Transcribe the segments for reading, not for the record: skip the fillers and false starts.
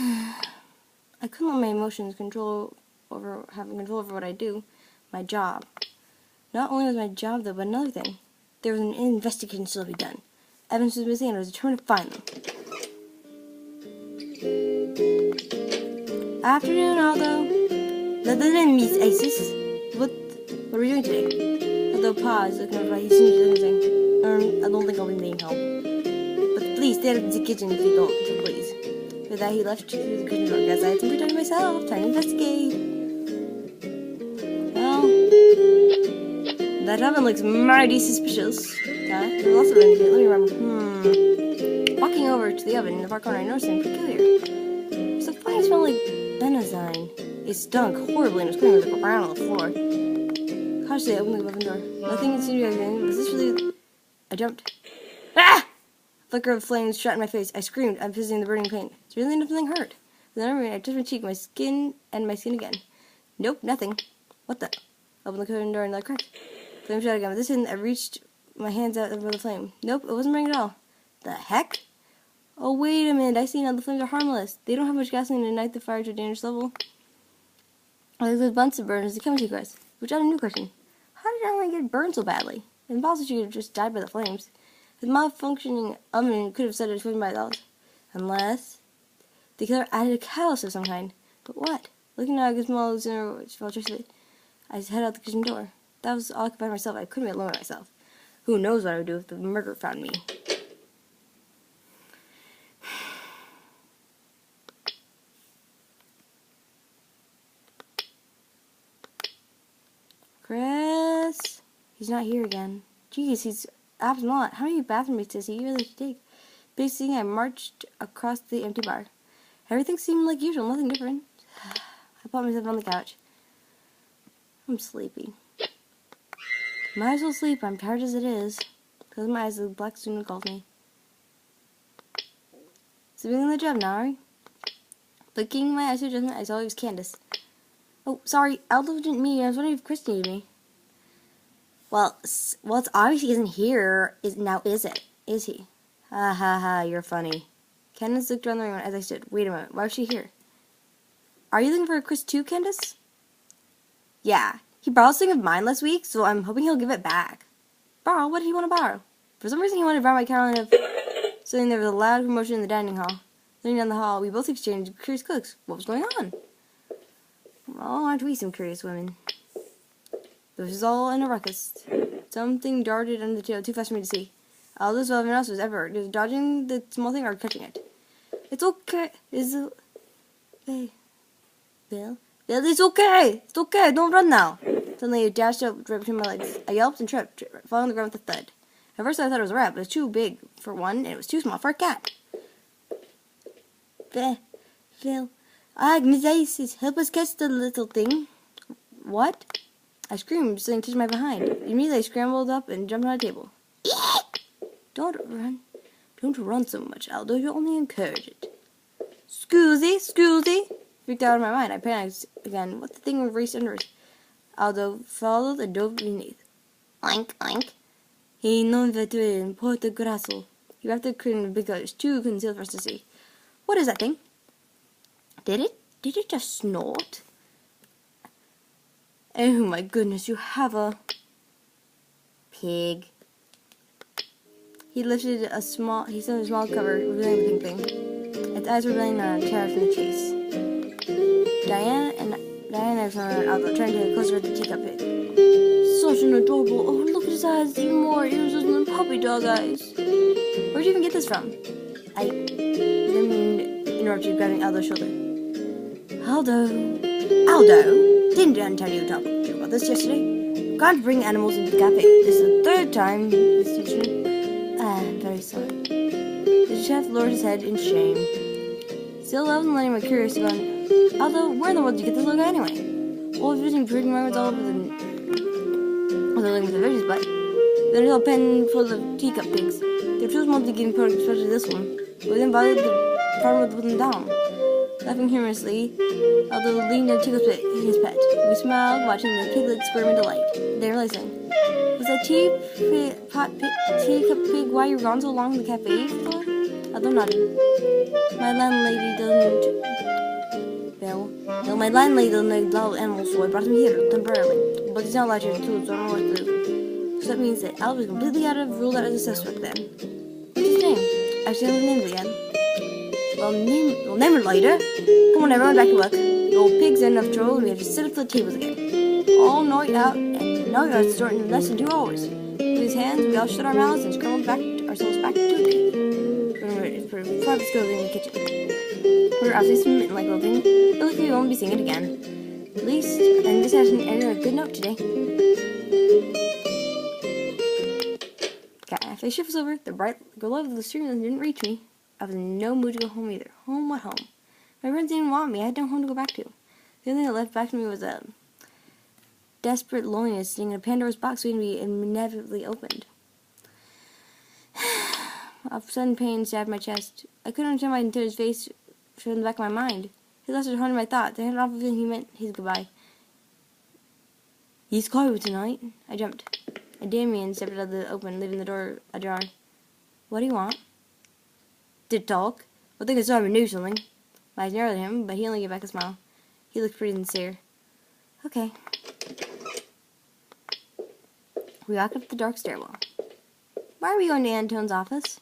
I couldn't let my emotions having control over what I do. My job. Not only was my job though, but another thing. There was an investigation still to be done. Evans was missing and I was determined to find them. Afternoon, Aldo. Then Miss Isis. What are we doing today? Aldo paused, looking over. He seemed to be saying, I don't think I'll be needing help. But please stay out of the kitchen if you don't, so please. With that, he left through the kitchen door because I had some free time myself, trying to investigate. Well, that oven looks mighty suspicious. There's lots of it. Let me remember. Walking over to the oven in the far corner, I noticed something peculiar. There's a funny smell like benzine. It stunk horribly and was coming with the brown on the floor. Cautiously, I opened the oven door. Nothing seemed to be happening. Was this really... I jumped. Ah! A flicker of flames shot in my face. I screamed. I'm visiting the burning pain. It's really nothing hurt. Then I touched my cheek, my skin again. Nope, nothing. What the? I opened the curtain door and let crack. Flame shot again. But this time, I reached my hands out over the flame. Nope, it wasn't burning at all. The heck? Oh, wait a minute. I see now the flames are harmless. They don't have much gasoline to ignite the fire to a dangerous level. Like those Bunsen burners, the chemistry quest. Which I have a new question. How did Alan get burned so badly? Impossible she could have just died by the flames. The malfunctioning oven could have set it by themselves. Unless the killer added a catalyst of some kind. But what? Looking at Gizmo Alexander fell traceably. I head out the kitchen door. That was all I could find myself. I couldn't be alone with myself. Who knows what I would do if the murderer found me. Chris? He's not here again. Jeez, he's absent a lot. How many bathroom breaks does he really take? Basically, I marched across the empty bar. Everything seemed like usual, nothing different. I put myself on the couch. I'm sleepy. Might as well sleep. I'm tired as it is. Close my eyes, the black student calls me. Sleeping on the job now, are you? Blinking my eyes to adjustment, I saw it was Candace. Oh, sorry, Aldo didn't mean. I was wondering if Chris needed me. Well, it's obvious he isn't here. Is it? Is he? Ha ha ha, you're funny. Candace looked around the room as I stood. Wait a moment, why was she here? Are you looking for Chris too, Candace? Yeah, he borrowed something of mine last week, so I'm hoping he'll give it back. Borrow? What did he want to borrow? For some reason he wanted to borrow my Caroline of... Suddenly there was a loud commotion in the dining hall. Looking down the hall, we both exchanged curious looks. What was going on? Oh, aren't we some curious women? This is all in a ruckus. Something darted under the table, too fast for me to see. Aldo's well, everyone else was ever just dodging the small thing or catching it. It's okay. It's okay. Bill, it's okay. It's okay. Don't run now. Suddenly, it dashed up right between my legs. I yelped and tripped, falling on the ground with a thud. At first, I thought it was a rat, but it was too big for one, and it was too small for a cat. Phil, Miss Isis, help us catch the little thing. What? I screamed, something touched my behind. Immediately, I scrambled up and jumped on a table. Don't run so much, Aldo. You only encourage it. Scoozy. Freaked out of my mind. I panicked again. What the thing raced under us? Aldo followed and dove beneath. Oink, oink. He non veteran in Porto Grasso. He wrapped the curtain with big colors, too concealed for us to see. What is that thing? Did it just snort? Oh my goodness, you have a pig. He lifted a small cover, revealing the pink thing. Its eyes were blinking on terror from the chase. Diana and I found Aldo trying to get closer to the teacup pig. Such an adorable. Oh, look at his eyes, even more ears than puppy dog eyes. Where'd you even get this from? I didn't mean to interrupt you, grabbing Aldo's shoulder. Aldo, didn't I tell you to talk to you about this yesterday? Can't bring animals into the cafe. This is the third time this teacher. I'm very sorry. The chef lowered his head in shame. Still, I wasn't letting my curiosity go. Aldo, where in the world did you get this logo anyway? Well, if using drinking records all over the looking for the veggies, but there's a little pen full of teacup pigs. They're too small to give products, especially this one. We then bothered the farmer to put them down. Laughing humorously, Aldo leaned and tickled his pet. We smiled, watching the piglets squirm in delight. Then realizing, was that teacup pig why you were gone so long in the cafe floor? Aldo nodded. My landlady doesn't... No, my landlady doesn't like love animals, so I brought him here temporarily. But he's not allowed to too, so I don't know what to do. So that means that Albert is completely ruled out as a suspect then. What's his name? I've seen his name again. We'll name it later. Come on, everyone, back to work. The old pig's in enough trouble, and we have to sit up for the tables again. All night out, and now it's starting in less than 2 hours. With his hands, we all shut our mouths and scrambled ourselves back to it. It's private school in the kitchen. We're obviously smitten like little thing, but luckily we won't be seeing it again. At least, and this hasn't ended on a good note today. Okay, after the shift was over, the bright glow of the street didn't reach me. I was in no mood to go home either. Home? What home? My friends didn't want me. I had no home to go back to. The only thing that left back to me was a desperate loneliness sitting in a Pandora's box waiting to be inevitably opened. A sudden pain stabbed my chest. I couldn't understand why until his face showed in the back of my mind. His last was haunted my thoughts. I had an awful feeling he meant his goodbye. He's calling tonight. I jumped. And Damien stepped out of the open, leaving the door ajar. What do you want? Did talk. I think I saw him knew something. My eyes narrowed at him, but he only gave back a smile. He looked pretty sincere. Okay. We walked up the dark stairwell. Why are we going to Antone's office?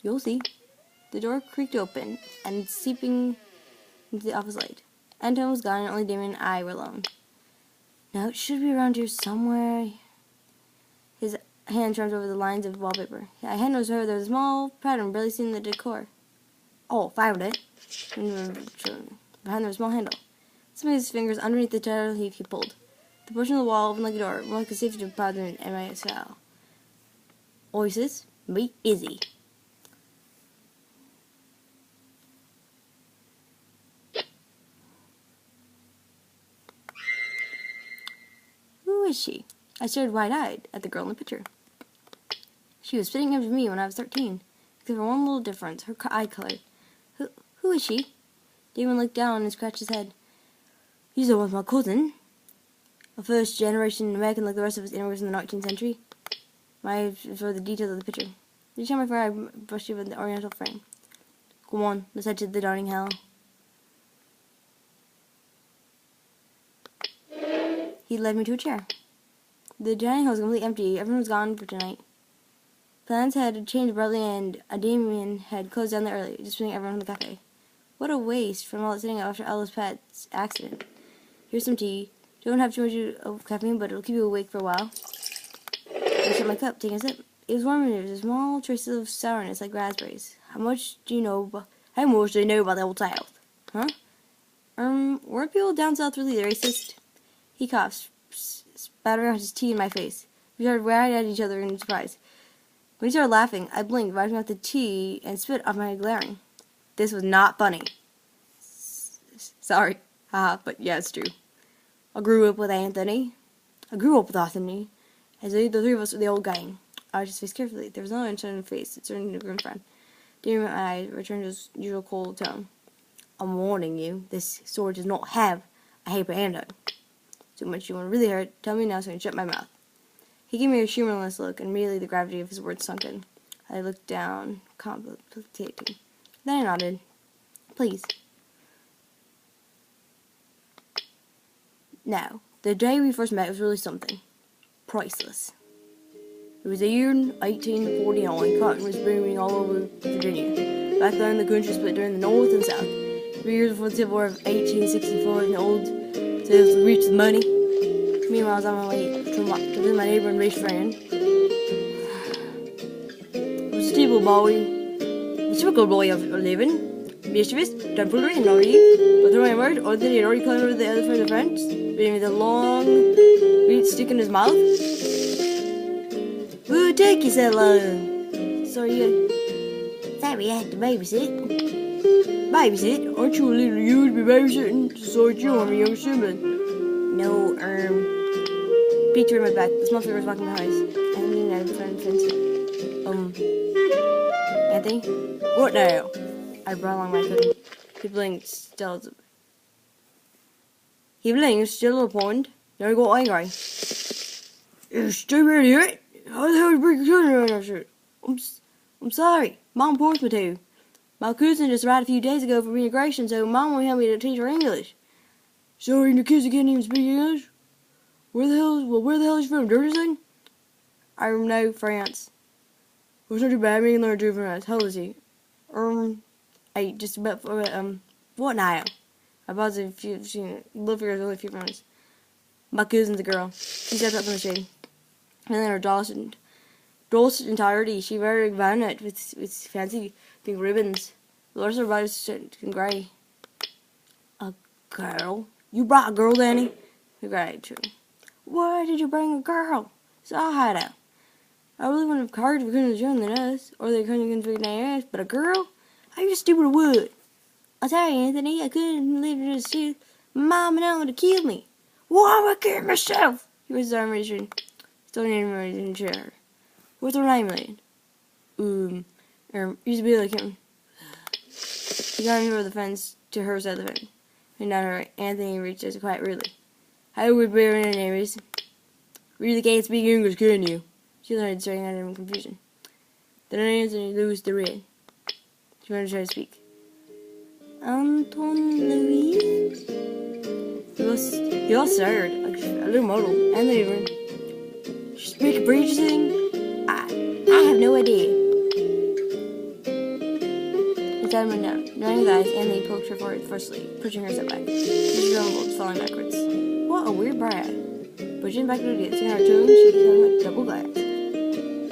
You'll see. The door creaked open, and seeping into the office light. Antone was gone, and only Damien and I were alone. Now it should be around here somewhere. His hand trudged over the lines of wallpaper. I hadn't noticed there was a small pattern barely seen in the decor. Oh, found it. Behind there was a small handle. Some of his fingers underneath the title he pulled. The portion of the wall opened like a door, more like a safety deposit in my cell. Oasis, meet Izzy. Who is she? I stared wide-eyed at the girl in the picture. She was fitting after me when I was 13, except for one little difference, her eye color. Who is she? Damon looked down and scratched his head. He's the one with my cousin. A first-generation American like the rest of us immigrants in the 19th century. My eyes for the details of the picture. Each time I fire, I brushed over the oriental frame. Come on, let's head to the dining hall. He led me to a chair. The dining hall was completely empty. Everyone was gone for tonight. Plans had changed abruptly, and Damien had closed down early, just putting everyone in the cafe. What a waste from all that sitting after Ella's pet's accident. Here's some tea. Don't have too much of caffeine, but it'll keep you awake for a while. I shut my cup, taking a sip. It was warm and there was a small traces of sourness like raspberries. How much do you know about the old South? Huh? Weren't people down south really racist? He coughed, spattering out his tea in my face. We started wide at each other in surprise. When he started laughing, I blinked, wiping out the tea and spit off my glaring. This was not funny. Sorry. Haha, but yeah, it's true. I grew up with Anthony. As the three of us were the old gang. I watched his face carefully. There was no interest in his face. It turned into a grim frown. Damien met my eyes, returned to his usual cold tone. I'm warning you, this sword does not have a paper handle. Too much you want to really hurt. Tell me now so I can shut my mouth. He gave me a humorless look, and immediately the gravity of his words sunk in. I looked down, contemplating. Then I nodded. Please. Now, the day we first met was really something. Priceless. It was the year 1849. Cotton was booming all over Virginia. Back then, the country split during the North and South. 3 years before the Civil War of 1864, and the old South reached the money. Meanwhile, I was on my way to visit my neighbor and best friend. It was a typical boy of living. Mischievous, tomfoolery, and naive. But through my word, or then he had already climbed over the other friend of friends, beating with a long reed stick in his mouth. Who take you so long? Sorry, I had to babysit. Babysit? Aren't you a little used to be babysitting? Sorry, you are a young sibling. No, Pete turned my back. The small figure was walking behind us. I leaned out in front of the fence. Anthony? What now? I brought along my cookie. He blinked, still a point. Then he got angry. You stupid idiot! How the hell did you bring your children around our shirt? I'm sorry. Mom forced me to. My cousin just arrived a few days ago from immigration, so Mom will help me to teach her English. Sorry, your kids can't even speak English? Where the hell is she from? Jersey? I know, France. Well, it's not too bad. Me and learn to France. How old is he? 8, just about, what now? About a few, little figures, only a few months. My cousin's a girl. She stepped up from the shade. And then her Dawson entirety, she very vibrant with fancy pink ribbons. The rest of her body is in grey. A girl? You brought a girl, Danny? Great, true. Why did you bring a girl? So I had out. I really wouldn't have cared if we couldn't have joined than us, or they couldn't have configured their ass, but a girl? How you stupid would? I'll tell you, Anthony, I couldn't live in this shit. Mom and Aunt would have killed me. Why would I kill myself? He was the arm reaching. Still named her in the chair. What's her name, Lane? Used to be like him. He got over the fence to her side of the fence. And not her. Anthony reached us quite rudely. How would we be in neighbors? Really can't speak English, can you? She started staring at him in confusion. Then Anthony loosed the red. She wanted to try to speak. Anton Louis? He was scared, a little muddled. Anthony went. She speak a British thing? I have no idea. His head went down. Knowing his eyes, Anthony poked her forehead forcefully, pushing her step back. She grumbled, falling backwards. What a weird brat. Pushing back to the seeing her tune, she became a double glass.